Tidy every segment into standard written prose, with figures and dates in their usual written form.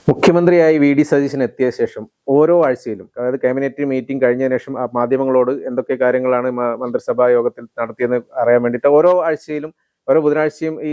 മുഖ്യമന്ത്രിയായി വി.ഡി. സതീശൻ എത്തിയ ശേഷം ഓരോ ആഴ്ചയിലും, അതായത് ക്യാബിനറ്റ് മീറ്റിംഗ് കഴിഞ്ഞതിന് ശേഷം മാധ്യമങ്ങളോട് എന്തൊക്കെ കാര്യങ്ങളാണ് മന്ത്രിസഭാ യോഗത്തിൽ നടത്തിയെന്ന് അറിയാൻ വേണ്ടിയിട്ട് ഓരോ ആഴ്ചയിലും ഓരോ ബുധനാഴ്ചയും ഈ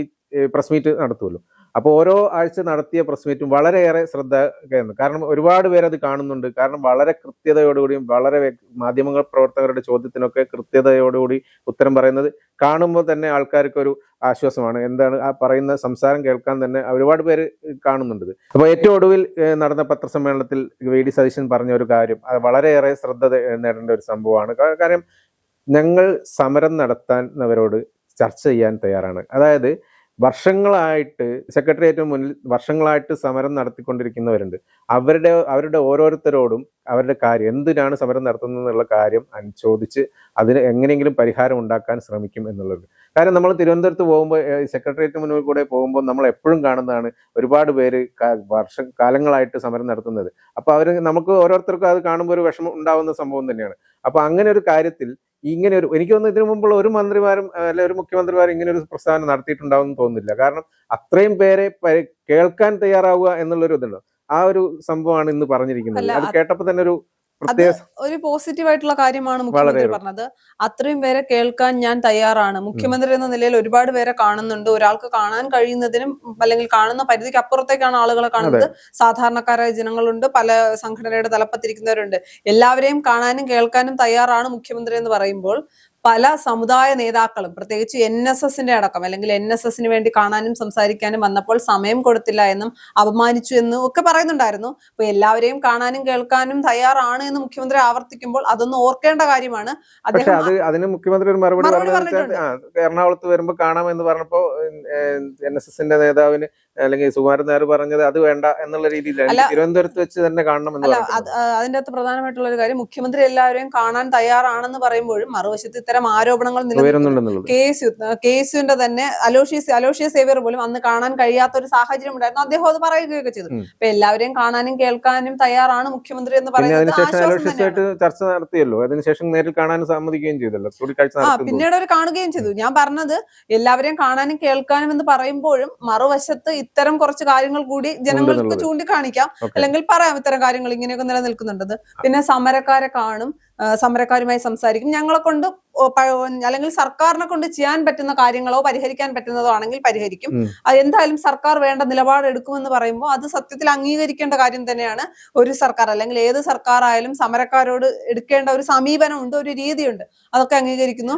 പ്രസ് മീറ്റ് നടത്തുമല്ലോ. അപ്പോൾ ഓരോ ആഴ്ച നടത്തിയ പ്രസ് മീറ്റും വളരെയേറെ ശ്രദ്ധ കയറുന്നു. കാരണം ഒരുപാട് പേരത് കാണുന്നുണ്ട്. കാരണം വളരെ കൃത്യതയോടുകൂടിയും വളരെ മാധ്യമങ്ങൾ പ്രവർത്തകരുടെ ചോദ്യത്തിനൊക്കെ കൃത്യതയോടുകൂടി ഉത്തരം പറയുന്നത് കാണുമ്പോൾ തന്നെ ആൾക്കാർക്ക് ഒരു ആശ്വാസമാണ്. എന്താണ് ആ പറയുന്ന സംസാരം കേൾക്കാൻ തന്നെ ഒരുപാട് പേര് കാണുന്നുണ്ട്. അപ്പോൾ ഏറ്റവും ഒടുവിൽ നടന്ന പത്രസമ്മേളനത്തിൽ വി.ഡി. സതീശൻ പറഞ്ഞ ഒരു കാര്യം അത് വളരെയേറെ ശ്രദ്ധ നേടേണ്ട ഒരു സംഭവമാണ്. കാര്യം ഞങ്ങൾ സമരം നടത്താനവരോട് ചർച്ച ചെയ്യാൻ തയ്യാറാണ്. അതായത് വർഷങ്ങളായിട്ട് സെക്രട്ടേറിയറ്റിന് മുന്നിൽ വർഷങ്ങളായിട്ട് സമരം നടത്തിക്കൊണ്ടിരിക്കുന്നവരുണ്ട്. അവരുടെ ഓരോരുത്തരോടും അവരുടെ കാര്യം എന്തിനാണ് സമരം നടത്തുന്നത് എന്നുള്ള കാര്യം ചോദിച്ച് അതിന് എങ്ങനെയെങ്കിലും പരിഹാരം ഉണ്ടാക്കാൻ ശ്രമിക്കും എന്നുള്ളത്. കാര്യം നമ്മൾ തിരുവനന്തപുരത്ത് പോകുമ്പോൾ സെക്രട്ടേറിയറ്റിന് മുന്നിൽ കൂടെ പോകുമ്പോൾ നമ്മൾ എപ്പോഴും കാണുന്നതാണ് ഒരുപാട് പേര് കാലങ്ങളായിട്ട് സമരം നടത്തുന്നത്. അപ്പോൾ നമുക്ക് ഓരോരുത്തർക്കും അത് കാണുമ്പോൾ ഒരു വിഷമം ഉണ്ടാവുന്ന സംഭവം തന്നെയാണ്. അപ്പൊ അങ്ങനെ ഒരു കാര്യത്തിൽ ഇങ്ങനെ ഒരു എനിക്ക് തോന്നുന്നു ഇതിനു മുമ്പുള്ള ഒരു മന്ത്രിമാരും അല്ലെ ഒരു മുഖ്യമന്ത്രിമാരും ഇങ്ങനെ ഒരു പ്രസ്താവന നടത്തിയിട്ടുണ്ടാവും തോന്നുന്നില്ല. കാരണം അത്രയും പേരെ കേൾക്കാൻ തയ്യാറാവുക എന്നുള്ളൊരു ഇതുണ്ട്. ആ ഒരു സംഭവമാണ് ഇന്ന് പറഞ്ഞിരിക്കുന്നത്. അത് കേട്ടപ്പോൾ തന്നെ ഒരു പോസിറ്റീവ് ആയിട്ടുള്ള കാര്യമാണ് മുഖ്യമന്ത്രി പറഞ്ഞത്. അത്രയും പേരെ കേൾക്കാൻ ഞാൻ തയ്യാറാണ്. മുഖ്യമന്ത്രി എന്ന നിലയിൽ ഒരുപാട് പേരെ കാണുന്നുണ്ട്. ഒരാൾക്ക് കാണാൻ കഴിയുന്നതിനും അല്ലെങ്കിൽ കാണുന്ന പരിധിക്ക് അപ്പുറത്തേക്കാണ് ആളുകളെ കാണുന്നത്. സാധാരണക്കാരായ ജനങ്ങളുണ്ട്, പല സംഘടനയുടെ തലപ്പത്തിരിക്കുന്നവരുണ്ട്. എല്ലാവരെയും കാണാനും കേൾക്കാനും തയ്യാറാണ് മുഖ്യമന്ത്രി എന്ന് പറയുമ്പോൾ പല സമുദായ നേതാക്കളും പ്രത്യേകിച്ച് NSSന്റെ അടക്കം അല്ലെങ്കിൽ NSSന് വേണ്ടി കാണാനും സംസാരിക്കാനും വന്നപ്പോൾ സമയം കൊടുത്തില്ല എന്നും അപമാനിച്ചു എന്നും ഒക്കെ പറയുന്നുണ്ടായിരുന്നു. അപ്പൊ എല്ലാവരെയും കാണാനും കേൾക്കാനും തയ്യാറാണ് എന്ന് മുഖ്യമന്ത്രി ആവർത്തിക്കുമ്പോൾ അതൊന്നും ഓർക്കേണ്ട കാര്യമാണ്. അതിന് മുഖ്യമന്ത്രി ഒരു മറുപടി എറണാകുളത്ത് വരുമ്പോൾ കാണാമെന്ന് പറഞ്ഞപ്പോ NSSന്റെ നേതാവിന് അല്ലെങ്കിൽ സുകുമാരൻ നായർ പറഞ്ഞത് അത് വേണ്ട എന്നുള്ള രീതിയിലാണ് തിരുവനന്തപുരത്ത് വെച്ച് തന്നെ കാണണം എന്ന്. അതിന്റെ അകത്ത് പ്രധാനമായിട്ടുള്ള ഒരു കാര്യം മുഖ്യമന്ത്രി എല്ലാവരെയും കാണാൻ തയ്യാറാണെന്ന് പറയുമ്പോഴും മറുവശത്ത് ഇത്തരം ആരോപണങ്ങൾ നിലനിൽക്കുന്നു. KSUവിന്റെ തന്നെ അലോഷ്യസ് സേവ്യർ പോലും അന്ന് കാണാൻ കഴിയാത്ത ഒരു സാഹചര്യം ഉണ്ടായിരുന്നു. അദ്ദേഹം അത് പറയുകയൊക്കെ ചെയ്തു. അപ്പൊ എല്ലാവരെയും കാണാനും കേൾക്കാനും തയ്യാറാണ് മുഖ്യമന്ത്രി എന്ന് പറയുന്നത് ചർച്ച നടത്തിയല്ലോ. അതിനുശേഷം നേരിൽ കാണാനും സമ്മതിക്കുകയും ചെയ്തല്ലോ, പിന്നീട് അവർ കാണുകയും ചെയ്തു. ഞാൻ പറഞ്ഞത് എല്ലാവരെയും കാണാനും കേൾക്കാനും എന്ന് പറയുമ്പോഴും മറുവശത്ത് ഇത്തരം കുറച്ച് കാര്യങ്ങൾ കൂടി ജനങ്ങൾക്ക് ചൂണ്ടിക്കാണിക്കാം, അല്ലെങ്കിൽ പറയാം ഇത്തരം കാര്യങ്ങൾ ഇങ്ങനെയൊക്കെ നിലനിൽക്കുന്നുണ്ടെന്ന്. പിന്നെ സമരക്കാരെ കാണും, സമരക്കാരുമായി സംസാരിക്കും, ഞങ്ങളെ കൊണ്ട് അല്ലെങ്കിൽ സർക്കാരിനെ കൊണ്ട് ചെയ്യാൻ പറ്റുന്ന കാര്യങ്ങളോ പരിഹരിക്കാൻ പറ്റുന്നതോ ആണെങ്കിൽ പരിഹരിക്കും. എന്തായാലും സർക്കാർ വേണ്ട നിലപാട് എടുക്കുമെന്ന് പറയുമ്പോൾ അത് സത്യത്തിൽ അംഗീകരിക്കേണ്ട കാര്യം തന്നെയാണ്. ഒരു സർക്കാർ അല്ലെങ്കിൽ ഏത് സർക്കാർ ആയാലും സമരക്കാരോട് എടുക്കേണ്ട ഒരു സമീപനമുണ്ട്, ഒരു രീതിയുണ്ട്, അതൊക്കെ അംഗീകരിക്കുന്നു.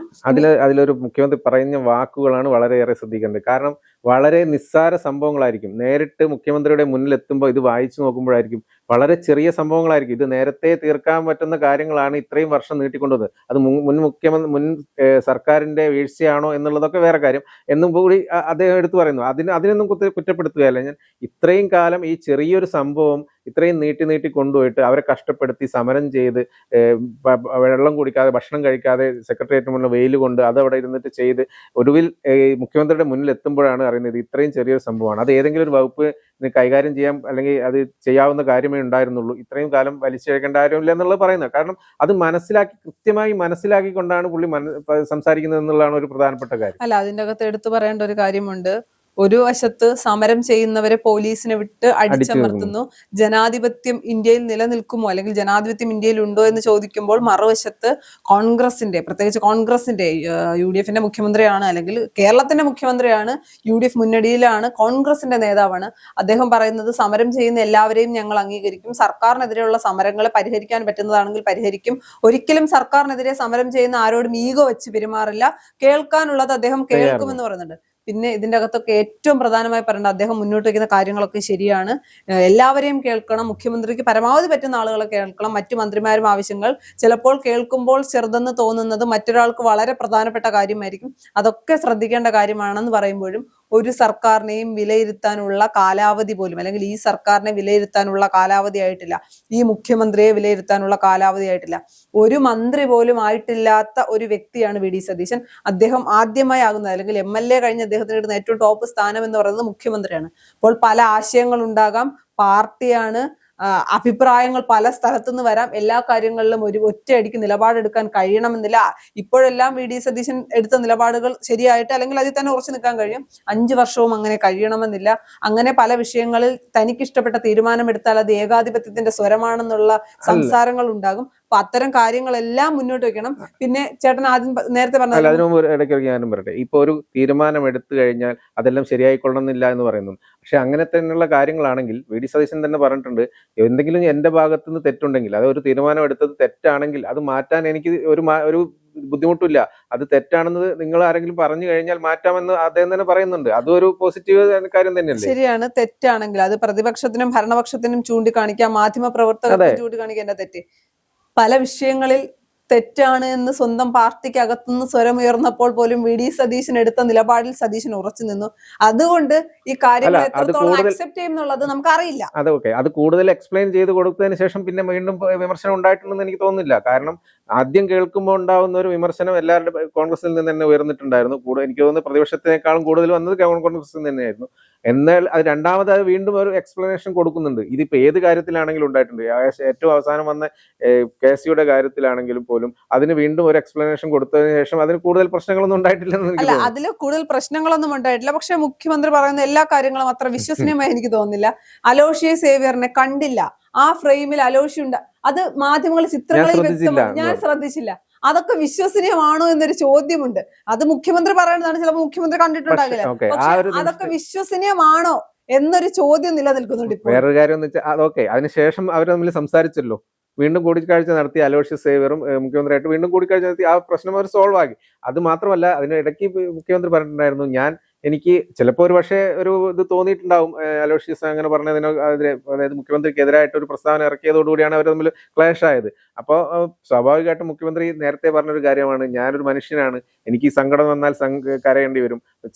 അതിലൊരു മുഖ്യമന്ത്രി പറയുന്ന വാക്കുകളാണ് വളരെയേറെ ശ്രദ്ധിക്കേണ്ടത്. കാരണം വളരെ നിസ്സാര സംഭവങ്ങളായിരിക്കും. നേരിട്ട് മുഖ്യമന്ത്രിയുടെ മുന്നിൽ എത്തുമ്പോൾ ഇത് വായിച്ചു നോക്കുമ്പോഴായിരിക്കും വളരെ ചെറിയ സംഭവങ്ങളായിരിക്കും. ഇത് നേരത്തെ തീർക്കാൻ പറ്റുന്ന കാര്യങ്ങളാണ് ഇത്രയും വർഷം നീട്ടിക്കൊണ്ടുവന്നത്. അത് മുൻ സർക്കാരിന്റെ വീഴ്ചയാണോ എന്നുള്ളതൊക്കെ വേറെ കാര്യം എന്നും കൂടി അദ്ദേഹം എടുത്തു പറയുന്നു. അതിനൊന്നും കുറ്റപ്പെടുത്തുകയല്ല ഞാൻ. ഇത്രയും കാലം ഈ ചെറിയൊരു സംഭവം ഇത്രയും നീട്ടി കൊണ്ടുപോയിട്ട് അവരെ കഷ്ടപ്പെടുത്തി സമരം ചെയ്ത് വെള്ളം കുടിക്കാതെ ഭക്ഷണം കഴിക്കാതെ സെക്രട്ടേറിയറ്റിന് മുന്നിൽ വെയിൽ കൊണ്ട് അതവിടെ ഇരുന്നിട്ട് ചെയ്ത് ഒടുവിൽ മുഖ്യമന്ത്രിയുടെ മുന്നിൽ എത്തുമ്പോഴാണ് അറിയുന്നത് ഇത്രയും ചെറിയൊരു സംഭവമാണ്. അത് ഏതെങ്കിലും ഒരു വകുപ്പ് കൈകാര്യം ചെയ്യാൻ അല്ലെങ്കിൽ അത് ചെയ്യാവുന്ന കാര്യമേ ഉണ്ടായിരുന്നുള്ളൂ. ഇത്രയും കാലം വലിച്ചഴക്കേണ്ട കാര്യമില്ല എന്നുള്ളത് പറയുന്നത്. കാരണം അത് കൃത്യമായി മനസ്സിലാക്കിക്കൊണ്ടാണ് പുള്ളി സംസാരിക്കുന്നത് എന്നുള്ളതാണ് ഒരു പ്രധാനപ്പെട്ട കാര്യം. അല്ല, അതിന്റെ അകത്ത് എടുത്തു പറയേണ്ട ഒരു കാര്യമുണ്ട്. ഒരു വശത്ത് സമരം ചെയ്യുന്നവരെ പോലീസിനെ വിട്ട് അടിച്ചമർത്തുന്നു. ജനാധിപത്യം ഇന്ത്യയിൽ നിലനിൽക്കുമോ അല്ലെങ്കിൽ ജനാധിപത്യം ഇന്ത്യയിൽ ഉണ്ടോ എന്ന് ചോദിക്കുമ്പോൾ മറുവശത്ത് പ്രത്യേകിച്ച് കോൺഗ്രസിന്റെ UDFന്റെ മുഖ്യമന്ത്രിയാണ്, അല്ലെങ്കിൽ കേരളത്തിന്റെ മുഖ്യമന്ത്രിയാണ്, UDF മുന്നണിയിലാണ്, കോൺഗ്രസിന്റെ നേതാവാണ്. അദ്ദേഹം പറയുന്നത് സമരം ചെയ്യുന്ന എല്ലാവരെയും ഞങ്ങൾ അംഗീകരിക്കും, സർക്കാരിനെതിരെയുള്ള സമരങ്ങളെ പരിഹരിക്കാൻ പറ്റുന്നതാണെങ്കിൽ പരിഹരിക്കും, ഒരിക്കലും സർക്കാരിനെതിരെ സമരം ചെയ്യുന്ന ആരോടും ഈഗോ വെച്ച് പെരുമാറില്ല, കേൾക്കാനുള്ളത് അദ്ദേഹം കേൾക്കുമെന്ന് പറയുന്നുണ്ട്. പിന്നെ ഇതിന്റെ അകത്തൊക്കെ ഏറ്റവും പ്രധാനമായി പറയേണ്ട അദ്ദേഹം മുന്നോട്ട് വയ്ക്കുന്ന കാര്യങ്ങളൊക്കെ ശരിയാണ്. എല്ലാവരെയും കേൾക്കണം, മുഖ്യമന്ത്രിക്ക് പരമാവധി പറ്റുന്ന ആളുകളെ കേൾക്കണം. മറ്റു മന്ത്രിമാരും ആവശ്യങ്ങൾ ചിലപ്പോൾ കേൾക്കുമ്പോൾ ചെറുതെന്ന് തോന്നുന്നത് മറ്റൊരാൾക്ക് വളരെ പ്രധാനപ്പെട്ട കാര്യമായിരിക്കും. അതൊക്കെ ശ്രദ്ധിക്കേണ്ട കാര്യമാണെന്ന് പറയുമ്പോഴും ഒരു സർക്കാരിനെയും വിലയിരുത്താനുള്ള കാലാവധി പോലും, അല്ലെങ്കിൽ ഈ സർക്കാരിനെ വിലയിരുത്താനുള്ള കാലാവധി ആയിട്ടില്ല, ഈ മുഖ്യമന്ത്രിയെ വിലയിരുത്താനുള്ള കാലാവധി ആയിട്ടില്ല, ഒരു മന്ത്രി പോലും ആയിട്ടില്ലാത്ത ഒരു വ്യക്തിയാണ് വി.ഡി. സതീശൻ. അദ്ദേഹം ആദ്യമായി ആകുന്നത് അല്ലെങ്കിൽ MLA കഴിഞ്ഞ് അദ്ദേഹത്തിന് കിട്ടുന്ന ഏറ്റവും ടോപ്പ് സ്ഥാനം എന്ന് പറയുന്നത് മുഖ്യമന്ത്രിയാണ്. അപ്പോൾ പല ആശയങ്ങൾ ഉണ്ടാകാം, പാർട്ടിയാണ്, അഭിപ്രായങ്ങൾ പല സ്ഥലത്തുനിന്ന് വരാം. എല്ലാ കാര്യങ്ങളിലും ഒരു ഒറ്റയടിക്ക് നിലപാടെടുക്കാൻ കഴിയണമെന്നില്ല. ഇപ്പോഴെല്ലാം വി.ഡി. സതീശൻ എടുത്ത നിലപാടുകൾ ശരിയായിട്ട് അല്ലെങ്കിൽ അതിൽ തന്നെ ഉറച്ചു നിൽക്കാൻ കഴിയും. 5 വർഷവും അങ്ങനെ കഴിയണമെന്നില്ല. അങ്ങനെ പല വിഷയങ്ങളിൽ തനിക്കിഷ്ടപ്പെട്ട തീരുമാനമെടുത്താൽ അത് ഏകാധിപത്യത്തിന്റെ സ്വരമാണെന്നുള്ള സംസാരങ്ങൾ ഉണ്ടാകും. അപ്പൊ അത്തരം കാര്യങ്ങളെല്ലാം മുന്നോട്ട് വെക്കണം. പിന്നെ ചേട്ടൻ ആദ്യം നേരത്തെ അല്ല, പറഞ്ഞ അതിനു മുമ്പ് ഇടയ്ക്ക് ഞാനും പറയട്ടെ. ഇപ്പൊ ഒരു തീരുമാനം എടുത്തു കഴിഞ്ഞാൽ അതെല്ലാം ശരിയായിക്കൊള്ളണമെന്നില്ല എന്ന് പറയുന്നു. പക്ഷെ അങ്ങനെ തന്നെയുള്ള കാര്യങ്ങളാണെങ്കിൽ വി.ഡി. സതീശൻ തന്നെ പറഞ്ഞിട്ടുണ്ട്, എന്തെങ്കിലും എന്റെ ഭാഗത്തു നിന്ന് തെറ്റുണ്ടെങ്കിൽ, അത് ഒരു തീരുമാനം എടുത്തത് തെറ്റാണെങ്കിൽ അത് മാറ്റാൻ എനിക്ക് ഒരു ബുദ്ധിമുട്ടില്ല. അത് തെറ്റാണെന്ന് നിങ്ങൾ ആരെങ്കിലും പറഞ്ഞു കഴിഞ്ഞാൽ മാറ്റാമെന്ന് അദ്ദേഹം തന്നെ പറയുന്നുണ്ട്. അതും ഒരു പോസിറ്റീവ് കാര്യം തന്നെയല്ലേ? ശരിയാണ്. തെറ്റാണെങ്കിൽ അത് പ്രതിപക്ഷത്തിനും ഭരണപക്ഷത്തിനും ചൂണ്ടിക്കാണിക്കാം, മാധ്യമ പ്രവർത്തകർക്കും ചൂണ്ടിക്കാണിക്കേണ്ട തെറ്റ്. പല വിഷയങ്ങളിൽ തെറ്റാണ് എന്ന് സ്വന്തം പാർട്ടിക്ക് അകത്തുനിന്ന് സ്വരമുയർന്നപ്പോൾ പോലും വി.ഡി. സതീശൻ എടുത്ത നിലപാടിൽ സതീശൻ ഉറച്ചു നിന്നു. അതുകൊണ്ട് ഈ കാര്യങ്ങൾ എത്രത്തോളം അക്സെപ്റ്റ് ചെയ്യും എന്നുള്ളത് നമുക്കറിയില്ല. അതൊക്കെ അത് കൂടുതൽ എക്സ്പ്ലെയിൻ ചെയ്ത് കൊടുത്തതിന് ശേഷം പിന്നെ വീണ്ടും വിമർശനം ഉണ്ടായിട്ടുണ്ടെന്ന് എനിക്ക് തോന്നുന്നില്ല. കാരണം ആദ്യം കേൾക്കുമ്പോൾ ഉണ്ടാവുന്ന ഒരു വിമർശനം എല്ലാവരുടെ കോൺഗ്രസിൽ നിന്ന് തന്നെ ഉയർന്നിട്ടുണ്ടായിരുന്നു. എനിക്ക് തോന്നുന്നു പ്രതിപക്ഷത്തിനേക്കാളും കൂടുതൽ വന്നത് കോൺഗ്രസിൽ നിന്ന് തന്നെയായിരുന്നു. എന്നാൽ അത് രണ്ടാമത് അത് വീണ്ടും ഒരു എക്സ്പ്ലനേഷൻ കൊടുക്കുന്നുണ്ട്. ഇതിപ്പോ ഏത് കാര്യത്തിലാണെങ്കിലും ഉണ്ടായിട്ടുണ്ട്. ഏറ്റവും അവസാനം വന്ന KC-യുടെ കാര്യത്തിലാണെങ്കിലും പോലും അതിന് വീണ്ടും ഒരു എക്സ്പ്ലനേഷൻ കൊടുത്തതിന് ശേഷം അതിന് കൂടുതൽ പ്രശ്നങ്ങളൊന്നും ഉണ്ടായിട്ടില്ലെന്ന് എനിക്ക് തോന്നുന്നു. അതിൽ കൂടുതൽ പ്രശ്നങ്ങളൊന്നും ഉണ്ടായിട്ടില്ല. പക്ഷെ മുഖ്യമന്ത്രി പറയുന്ന എല്ലാ കാര്യങ്ങളും അത്ര വിശ്വസനീയമായി എനിക്ക് തോന്നുന്നില്ല. അലോഷ്യ സേവ്യറിനെ കണ്ടില്ല, ആ ഫ്രെയിമിൽ അലോഷ്യ ഉണ്ട്, അത് മാധ്യമങ്ങൾ ചിത്രങ്ങളിൽ വ്യക്തമാണ്. ഞാൻ ശ്രദ്ധിച്ചില്ല. അതൊക്കെ വിശ്വസനീയമാണോ എന്നൊരു ചോദ്യമുണ്ട്. അത് മുഖ്യമന്ത്രി പറയുന്നതാണ്, ചിലപ്പോൾ മുഖ്യമന്ത്രി കണ്ടിട്ടുണ്ടാകില്ല. പക്ഷെ അതൊക്കെ വിശ്വസനീയമാണോ എന്നൊരു ചോദ്യം നിലനിൽക്കുന്നുണ്ട്. വേറൊരു കാര്യം എന്ന് വെച്ചാൽ അതൊക്കെ അതിനുശേഷം അവർ തമ്മിൽ സംസാരിച്ചല്ലോ, വീണ്ടും കൂടിക്കാഴ്ച നടത്തി. അലോഷ്യസ് സേവ്യറും മുഖ്യമന്ത്രിയായിട്ട് വീണ്ടും കൂടിക്കാഴ്ച നടത്തി. ആ പ്രശ്നം അവർ സോൾവ് ആക്കി. അത് മാത്രമല്ല, അതിനിടയ്ക്ക് മുഖ്യമന്ത്രി പറഞ്ഞിട്ടുണ്ടായിരുന്നു, എനിക്ക് ചിലപ്പോൾ ഒരു പക്ഷേ ഒരു ഇത് തോന്നിയിട്ടുണ്ടാവും, അലോഷ്യസ് അങ്ങനെ പറഞ്ഞതിനെതിരെ, അതായത് മുഖ്യമന്ത്രിക്കെതിരായിട്ട് ഒരു പ്രസ്താവന ഇറക്കിയതോടുകൂടിയാണ് അവർ തമ്മിൽ ക്ലാഷ് ആയത്. അപ്പോൾ സ്വാഭാവികമായിട്ടും മുഖ്യമന്ത്രി നേരത്തെ പറഞ്ഞൊരു കാര്യമാണ്, ഞാനൊരു മനുഷ്യനാണ്, എനിക്ക് സങ്കടം വന്നാൽ കരയേണ്ടി വരും,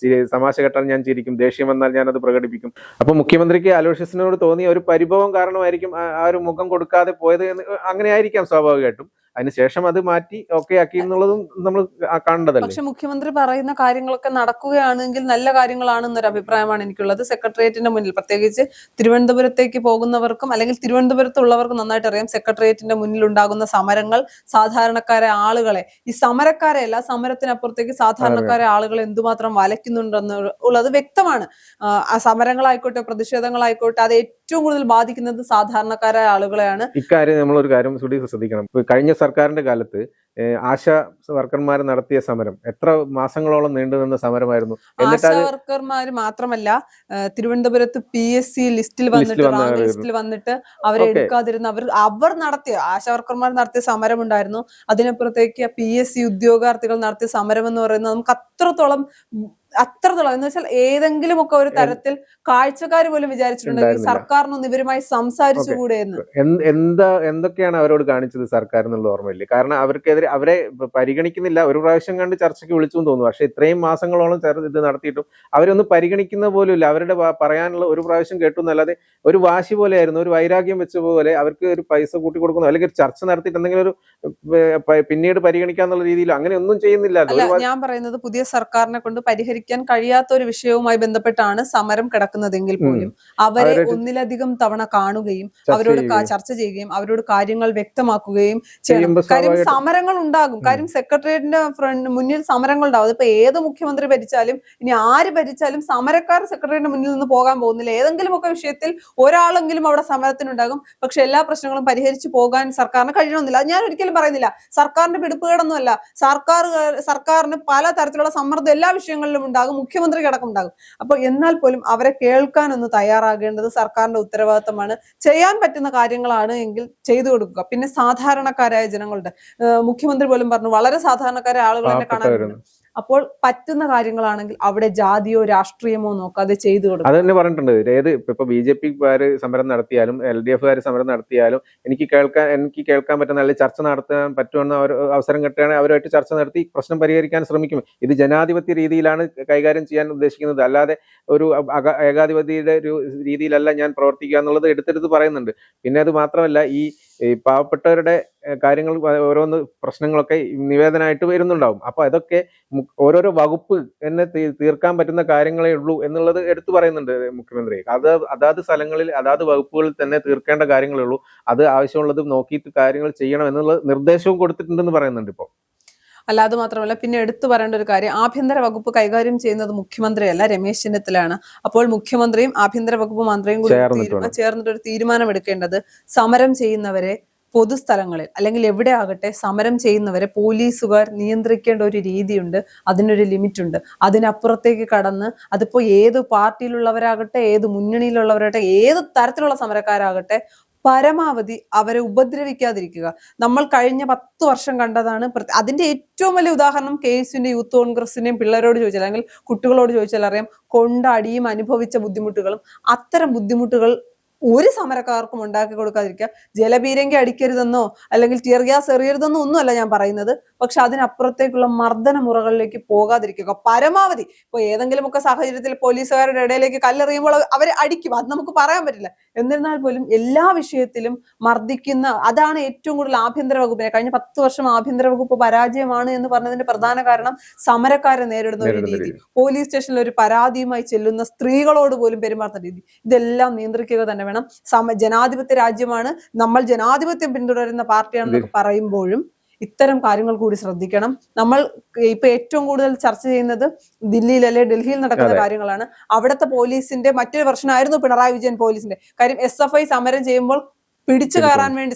തമാശ കേട്ടാൽ ഞാൻ ചിരിക്കും, ദേഷ്യം വന്നാൽ ഞാൻ അത് പ്രകടിപ്പിക്കും. അപ്പൊ മുഖ്യമന്ത്രിക്ക് അലോഷ്യസിനോട് തോന്നിയ ഒരു പരിഭവം കാരണമായിരിക്കും ആ ഒരു മുഖം കൊടുക്കാതെ പോയത് എന്ന്, അങ്ങനെ ആയിരിക്കാം സ്വാഭാവികമായിട്ടും. അതിനുശേഷം അത് മാറ്റി ഓക്കെ ആക്കി എന്നുള്ളതും നമ്മൾ കാണേണ്ടതല്ലേ. പക്ഷെ മുഖ്യമന്ത്രി പറയുന്ന കാര്യങ്ങളൊക്കെ നടക്കുകയാണെങ്കിൽ നല്ല കാര്യങ്ങളാണെന്നൊരു അഭിപ്രായമാണ് എനിക്കുള്ളത്. സെക്രട്ടേറിയറ്റിന്റെ മുന്നിൽ, പ്രത്യേകിച്ച് തിരുവനന്തപുരത്തേക്ക് പോകുന്നവർക്കും അല്ലെങ്കിൽ തിരുവനന്തപുരത്തുള്ളവർക്കും നന്നായിട്ട് അറിയാം, സെക്രട്ടേറിയറ്റിന്റെ മുന്നിൽ ഉണ്ടാകുന്ന സമരങ്ങൾ സാധാരണക്കാരെ ആളുകളെ, ഈ സമരക്കാരെ അല്ല, സമരത്തിനപ്പുറത്തേക്ക് സാധാരണക്കാരെ ആളുകളെ എന്തുമാത്രം വലയ്ക്കുന്നുണ്ടെന്നുള്ളത് വ്യക്തമാണ്. ആ സമരങ്ങളായിക്കോട്ടെ, പ്രതിഷേധങ്ങളായിക്കോട്ടെ, അത് ഏറ്റവും കൂടുതൽ ബാധിക്കുന്നത് സാധാരണക്കാരായ ആളുകളെയാണ്. ഇക്കാര്യം നമ്മളൊരു കാര്യം ശ്രദ്ധിക്കണം. കഴിഞ്ഞ സർക്കാരിന്റെ കാലത്ത് ആശാ വർക്കർമാർ നടത്തിയ സമരം എത്ര മാസങ്ങളോളം നീണ്ടുനിന്ന സമരമായിരുന്നു. ആശാ വർക്കർമാര് മാത്രമല്ല, തിരുവനന്തപുരത്ത് PSC ലിസ്റ്റിൽ വന്നിട്ട് അവരെ എടുക്കാതിരുന്ന അവർ നടത്തിയ, ആശാ വർക്കർമാർ നടത്തിയ സമരം ഉണ്ടായിരുന്നു. അതിനപ്പുറത്തേക്ക് PSC ഉദ്യോഗാർത്ഥികൾ നടത്തിയ സമരം എന്ന് പറയുന്നത് നമുക്ക് അത്രത്തോളം എന്ന് വെച്ചാൽ ഏതെങ്കിലും ഒക്കെ ഒരു തരത്തിൽ കാഴ്ചക്കാർ പോലും വിചാരിച്ചിട്ടുണ്ടെങ്കിൽ സർക്കാരിനൊന്ന് ഇവരുമായി സംസാരിച്ചുകൂടെ എന്ന്. എന്തൊക്കെയാണ് അവരോട് കാണിച്ചത് സർക്കാർ എന്നുള്ളത് ഓർമ്മയില്ലേ? കാരണം അവർക്കെതിരെ അവരെ പരിഗണിക്കുന്നില്ല. ഒരു പ്രാവശ്യം കണ്ട് ചർച്ചയ്ക്ക് വിളിച്ചു തോന്നുന്നു. പക്ഷെ ഇത്രയും മാസങ്ങളോളം ഇത് നടത്തിയിട്ടും അവരൊന്നും പരിഗണിക്കുന്ന പോലും ഇല്ല. അവരുടെ പറയാനുള്ള ഒരു പ്രാവശ്യം കേട്ടു എന്നല്ലാതെ ഒരു വാശി പോലെയായിരുന്നു, ഒരു വൈരാഗ്യം വെച്ച പോലെ അവർക്ക് ഒരു പൈസ കൂട്ടി കൊടുക്കുന്നു, അല്ലെങ്കിൽ ചർച്ച നടത്തിയിട്ട് എന്തെങ്കിലും ഒരു പിന്നീട് പരിഗണിക്കാന്നുള്ള രീതിയിൽ അങ്ങനെ ഒന്നും ചെയ്യുന്നില്ല. ഞാൻ പറയുന്നത് പുതിയ സർക്കാരിനെ കൊണ്ട് പരിഹരിക്കാൻ കഴിയാത്ത ഒരു വിഷയവുമായി ബന്ധപ്പെട്ടാണ് സമരം കിടക്കുന്നതെങ്കിൽ പോലും അവരെ ഒന്നിലധികം തവണ കാണുകയും അവരോട് ചർച്ച ചെയ്യുകയും അവരോട് കാര്യങ്ങൾ വ്യക്തമാക്കുകയും ചെയ്യണം. കാര്യം സമരങ്ങൾ ഉണ്ടാകും. കാര്യം സെക്രട്ടേറിയറ്റിന്റെ മുന്നിൽ സമരങ്ങൾ ഉണ്ടാവും. അതിപ്പോ ഏത് മുഖ്യമന്ത്രി ഭരിച്ചാലും ഇനി ആര് ഭരിച്ചാലും സമരക്കാർ സെക്രട്ടേറിയറ്റിന്റെ മുന്നിൽ നിന്ന് പോകാൻ പോകുന്നില്ല. ഏതെങ്കിലും ഒക്കെ വിഷയത്തിൽ ഒരാളെങ്കിലും അവിടെ സമരത്തിനുണ്ടാകും. പക്ഷെ എല്ലാ പ്രശ്നങ്ങളും പരിഹരിച്ചു പോകാൻ സർക്കാരിന് കഴിയണമെന്നില്ല. ഞാൻ ഒരിക്കലും പറയുന്നില്ല സർക്കാരിന്റെ പിടിപ്പുകേടൊന്നുമല്ല. സർക്കാരിന് പല തരത്തിലുള്ള സമ്മർദ്ദം എല്ലാ വിഷയങ്ങളിലും ഉണ്ടാകും, മുഖ്യമന്ത്രിക്ക് അടക്കം ഉണ്ടാകും. അപ്പോൾ എന്നാൽ പോലും അവരെ കേൾക്കാനൊന്ന് തയ്യാറാകേണ്ടത് സർക്കാരിന്റെ ഉത്തരവാദിത്തമാണ്. ചെയ്യാൻ പറ്റുന്ന കാര്യങ്ങളാണ് എങ്കിൽ ചെയ്തു കൊടുക്കുക. പിന്നെ സാധാരണക്കാരായ ജനങ്ങളുടെ, മുഖ്യമന്ത്രി പോലും പറഞ്ഞു വളരെ സാധാരണക്കാരായ ആളുകൾ എന്നെ കാണാൻ. അപ്പോൾ പറ്റുന്ന കാര്യങ്ങളാണെങ്കിൽ അവിടെ ജാതിയോ രാഷ്ട്രീയമോ നോക്കാതെ ചെയ്തു കൊടുക്കും. അത് തന്നെ പറഞ്ഞിട്ടുണ്ട്. ഏത് ഇപ്പൊ BJP-കാര് സമരം നടത്തിയാലും LDF-കാര് സമരം നടത്തിയാലും എനിക്ക് കേൾക്കാൻ പറ്റുന്ന, അല്ലെങ്കിൽ ചർച്ച നടത്താൻ പറ്റുമെന്ന അവസരം കിട്ടുകയാണെങ്കിൽ അവരുമായിട്ട് ചർച്ച നടത്തി പ്രശ്നം പരിഹരിക്കാൻ ശ്രമിക്കും. ഇത് ജനാധിപത്യ രീതിയിലാണ് കൈകാര്യം ചെയ്യാൻ ഉദ്ദേശിക്കുന്നത്, അല്ലാതെ ഒരു ഏകാധിപതിയുടെ ഒരു രീതിയിലല്ല ഞാൻ പ്രവർത്തിക്കുക എന്നുള്ളത് എടുത്തെടുത്ത് പറയുന്നുണ്ട്. പിന്നെ അത് മാത്രമല്ല, ഈ പാവപ്പെട്ടവരുടെ കാര്യങ്ങൾ ഓരോന്ന് പ്രശ്നങ്ങളൊക്കെ നിവേദനമായിട്ട് വരുന്നുണ്ടാവും. അപ്പൊ അതൊക്കെ ഓരോരോ വകുപ്പ് എന്നെ തീർക്കാൻ പറ്റുന്ന കാര്യങ്ങളേ ഉള്ളൂ എന്നുള്ളത് എടുത്തു പറയുന്നുണ്ട് മുഖ്യമന്ത്രി. അതാത് സ്ഥലങ്ങളിൽ അതാത് വകുപ്പുകളിൽ തന്നെ തീർക്കേണ്ട കാര്യങ്ങളേ ഉള്ളൂ, അത് ആവശ്യമുള്ളത് നോക്കിയിട്ട് കാര്യങ്ങൾ ചെയ്യണം എന്നുള്ള നിർദ്ദേശവും കൊടുത്തിട്ടുണ്ടെന്ന് പറയുന്നുണ്ട് ഇപ്പോൾ. അല്ല, അത് മാത്രമല്ല, പിന്നെ എടുത്തു പറയേണ്ട ഒരു കാര്യം, ആഭ്യന്തര വകുപ്പ് കൈകാര്യം ചെയ്യുന്നത് മുഖ്യമന്ത്രിയല്ല, രമേശ് ചെന്നിത്തലയാണ്. അപ്പോൾ മുഖ്യമന്ത്രിയും ആഭ്യന്തര വകുപ്പ് മന്ത്രിയും കൂടി ചേർന്നിട്ട് ഒരു തീരുമാനം എടുക്കേണ്ടത്, സമരം ചെയ്യുന്നവരെ പൊതുസ്ഥലങ്ങളിൽ അല്ലെങ്കിൽ എവിടെ ആകട്ടെ സമരം ചെയ്യുന്നവരെ പോലീസുകാർ നിയന്ത്രിക്കേണ്ട ഒരു രീതിയുണ്ട്, അതിനൊരു ലിമിറ്റ് ഉണ്ട്. അതിനപ്പുറത്തേക്ക് കടന്ന് അതിപ്പോ ഏത് പാർട്ടിയിലുള്ളവരാകട്ടെ, ഏത് മുന്നണിയിലുള്ളവരാകട്ടെ, ഏത് തരത്തിലുള്ള സമരക്കാരാകട്ടെ, പരമാവധി അവരെ ഉപദ്രവിക്കാതിരിക്കുക. നമ്മൾ കഴിഞ്ഞ 10 വർഷം കണ്ടതാണ്. അതിന്റെ ഏറ്റവും വലിയ ഉദാഹരണം KSUവിന്റെ യൂത്ത് കോൺഗ്രസിന്റെയും പിള്ളേരോട് ചോദിച്ചാൽ അല്ലെങ്കിൽ കുട്ടികളോട് ചോദിച്ചാൽ അറിയാം. കൊണ്ടടിയും അനുഭവിച്ച ബുദ്ധിമുട്ടുകളും, അത്തരം ബുദ്ധിമുട്ടുകൾ ഒരു സമരക്കാർക്കും ഉണ്ടാക്കി കൊടുക്കാതിരിക്കുക. ജലപീരങ്കി അടിക്കരുതെന്നോ അല്ലെങ്കിൽ ടിയർ ഗ്യാസ് എറിയരുതെന്നോ ഒന്നുമല്ല ഞാൻ പറയുന്നത്, പക്ഷെ അതിനപ്പുറത്തേക്കുള്ള മർദ്ദന മുറകളിലേക്ക് പോകാതിരിക്കുക പരമാവധി. ഇപ്പൊ ഏതെങ്കിലുമൊക്കെ സാഹചര്യത്തിൽ പോലീസുകാരുടെ ഇടയിലേക്ക് കല്ലെറിയുമ്പോൾ അവർ അടിക്കും, അത് നമുക്ക് പറയാൻ പറ്റില്ല. എന്നിരുന്നാൽ പോലും എല്ലാ വിഷയത്തിലും മർദ്ദിക്കുന്ന, അതാണ് ഏറ്റവും കൂടുതൽ ആഭ്യന്തര വകുപ്പിനെ കഴിഞ്ഞ 10 വർഷം ആഭ്യന്തര വകുപ്പ് പരാജയമാണ് എന്ന് പറഞ്ഞതിന്റെ പ്രധാന കാരണം സമരക്കാരെ നേരിടുന്ന ഒരു രീതി, പോലീസ് സ്റ്റേഷനിൽ ഒരു പരാതിയുമായി ചെല്ലുന്ന സ്ത്രീകളോട് പോലും പെരുമാറുന്ന രീതി, ഇതെല്ലാം നിയന്ത്രിക്കുക തന്നെ വേണം. ജനാധിപത്യ രാജ്യമാണ്, നമ്മൾ ജനാധിപത്യം പിന്തുടരുന്ന പാർട്ടിയാണെന്നൊക്കെ പറയുമ്പോഴും ഇത്തരം കാര്യങ്ങൾ കൂടി ശ്രദ്ധിക്കണം. നമ്മൾ ഇപ്പൊ ഏറ്റവും കൂടുതൽ ചർച്ച ചെയ്യുന്നത് ഡൽഹിയിൽ നടക്കുന്ന കാര്യങ്ങളാണ്. അവിടുത്തെ പോലീസിന്റെ മറ്റൊരു പ്രശ്നമായിരുന്നു പിണറായി വിജയൻ പോലീസിന്റെ കാര്യം. SFI സമരം ചെയ്യുമ്പോൾ പിടിച്ചു കയറാൻ വേണ്ടി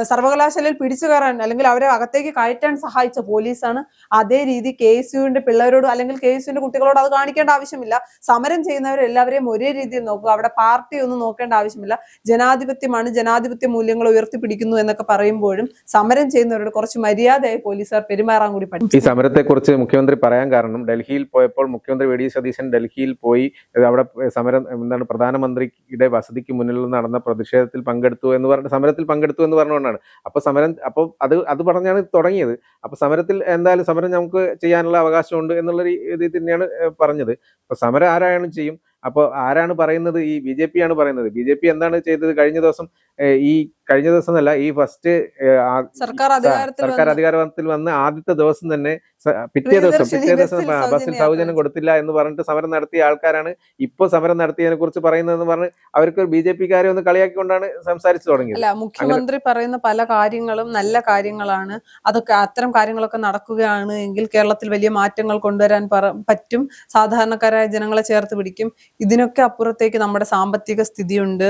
സർവകലാശാലയിൽ പിടിച്ചു കയറാൻ അല്ലെങ്കിൽ അവരെ അകത്തേക്ക് കയറ്റാൻ സഹായിച്ച പോലീസാണ്. അതേ രീതി KSUവിന്റെ പിള്ളേരോട് അല്ലെങ്കിൽ KSUവിന്റെ കുട്ടികളോട് അത് കാണിക്കേണ്ട ആവശ്യമില്ല. സമരം ചെയ്യുന്നവരെല്ലാവരെയും ഒരേ രീതിയിൽ നോക്കുക, അവിടെ പാർട്ടി ഒന്നും നോക്കേണ്ട ആവശ്യമില്ല. ജനാധിപത്യമാണ്, ജനാധിപത്യ മൂല്യങ്ങൾ ഉയർത്തിപ്പിടിക്കുന്നു എന്നൊക്കെ പറയുമ്പോഴും സമരം ചെയ്യുന്നവരോട് കുറച്ച് മര്യാദയായി പോലീസുകാർ പെരുമാറാൻ കൂടി പഠിച്ചു. ഈ സമരത്തെ കുറിച്ച് മുഖ്യമന്ത്രി പറയാൻ കാരണം, ഡൽഹിയിൽ പോയപ്പോൾ മുഖ്യമന്ത്രി VD സതീശൻ ഡൽഹിയിൽ പോയി അവിടെ സമരം പ്രധാനമന്ത്രിയുടെ വസതിക്ക് മുന്നിൽ നടന്ന പ്രതിഷേധത്തിൽ പങ്കെടുത്തു എന്ന് പറഞ്ഞ സമരത്തിൽ പങ്കെടുത്തു എന്ന് പറഞ്ഞുകൊണ്ടാണ്. അപ്പോൾ അത് പറഞ്ഞാണ് തുടങ്ങിയത്. അപ്പൊ സമരത്തിൽ എന്തായാലും സമരം നമുക്ക് ചെയ്യാനുള്ള അവകാശമുണ്ട് എന്നുള്ള രീതിയിൽ തന്നെയാണ് പറഞ്ഞത്. അപ്പൊ സമരം ആരായാലും ചെയ്യും. അപ്പോൾ ആരാണ് പറയുന്നത്? ഈ BJP ആണ് പറയുന്നത്. BJP എന്താണ് ചെയ്തത്? കഴിഞ്ഞ ദിവസം എന്നല്ല, ഈ ഫസ്റ്റ് സർക്കാർ അധികാരത്തിൽ വന്ന് ആദ്യത്തെ ദിവസം തന്നെ പിറ്റേ ദിവസം ബസ്സിൽ സൗജന്യം കൊടുത്തില്ല എന്ന് പറഞ്ഞിട്ട് സമരം നടത്തിയ ആൾക്കാരാണ് ഇപ്പൊ സമരം നടത്തിയതിനെ കുറിച്ച് പറയുന്നതെന്ന് പറഞ്ഞ് അവർക്ക് BJP-ക്കാരെ ഒന്ന് കളിയാക്കിക്കൊണ്ടാണ് സംസാരിച്ചു തുടങ്ങിയത്. അല്ല, മുഖ്യമന്ത്രി പറയുന്ന പല കാര്യങ്ങളും നല്ല കാര്യങ്ങളാണ്. അതൊക്കെ അത്തരം കാര്യങ്ങളൊക്കെ നടക്കുകയാണ് എങ്കിൽ കേരളത്തിൽ വലിയ മാറ്റങ്ങൾ കൊണ്ടുവരാൻ പറ്റും. സാധാരണക്കാരായ ജനങ്ങളെ ചേർത്ത് പിടിക്കും. ഇതിനൊക്കെ അപ്പുറത്തേക്ക് നമ്മുടെ സാമ്പത്തിക സ്ഥിതിയുണ്ട്.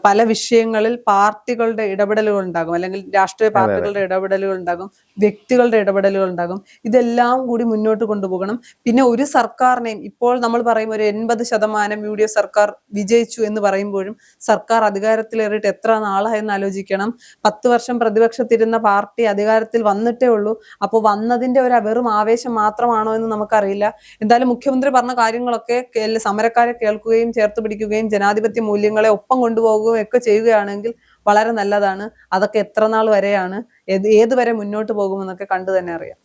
പല വിഷയങ്ങളിൽ പാർട്ടികളുടെ ഇടപെടലുകൾ ഉണ്ടാകും, അല്ലെങ്കിൽ രാഷ്ട്രീയ പാർട്ടികളുടെ ഇടപെടലുകൾ ഉണ്ടാകും, വ്യക്തികളുടെ ഇടപെടലുകൾ ഉണ്ടാകും. ഇതെല്ലാം കൂടി മുന്നോട്ട് കൊണ്ടുപോകണം. പിന്നെ ഒരു സർക്കാരിനെയും ഇപ്പോൾ നമ്മൾ പറയും ഒരു 80% UDF സർക്കാർ വിജയിച്ചു എന്ന് പറയുമ്പോഴും സർക്കാർ അധികാരത്തിലേറിയിട്ട് എത്ര നാളായെന്ന് ആലോചിക്കണം. 10 വർഷം പ്രതിപക്ഷത്തിരുന്ന പാർട്ടി അധികാരത്തിൽ വന്നിട്ടേ ഉള്ളൂ. അപ്പോൾ വന്നതിന്റെ ഒരു വെറും ആവേശം മാത്രമാണോ എന്ന് നമുക്കറിയില്ല. എന്തായാലും മുഖ്യമന്ത്രി പറഞ്ഞ കാര്യങ്ങളൊക്കെ സമരക്കാരെ കേൾക്കുകയും ചേർത്ത് പിടിക്കുകയും ജനാധിപത്യ മൂല്യങ്ങളെ ഒപ്പം കൊണ്ടുപോകുകയും ഒക്കെ ചെയ്യുകയാണെങ്കിൽ വളരെ നല്ലതാണ്. അതൊക്കെ എത്ര നാൾ വരെയാണ്, ഏതുവരെ മുന്നോട്ട് പോകുമെന്നൊക്കെ കണ്ടു തന്നെ അറിയാം.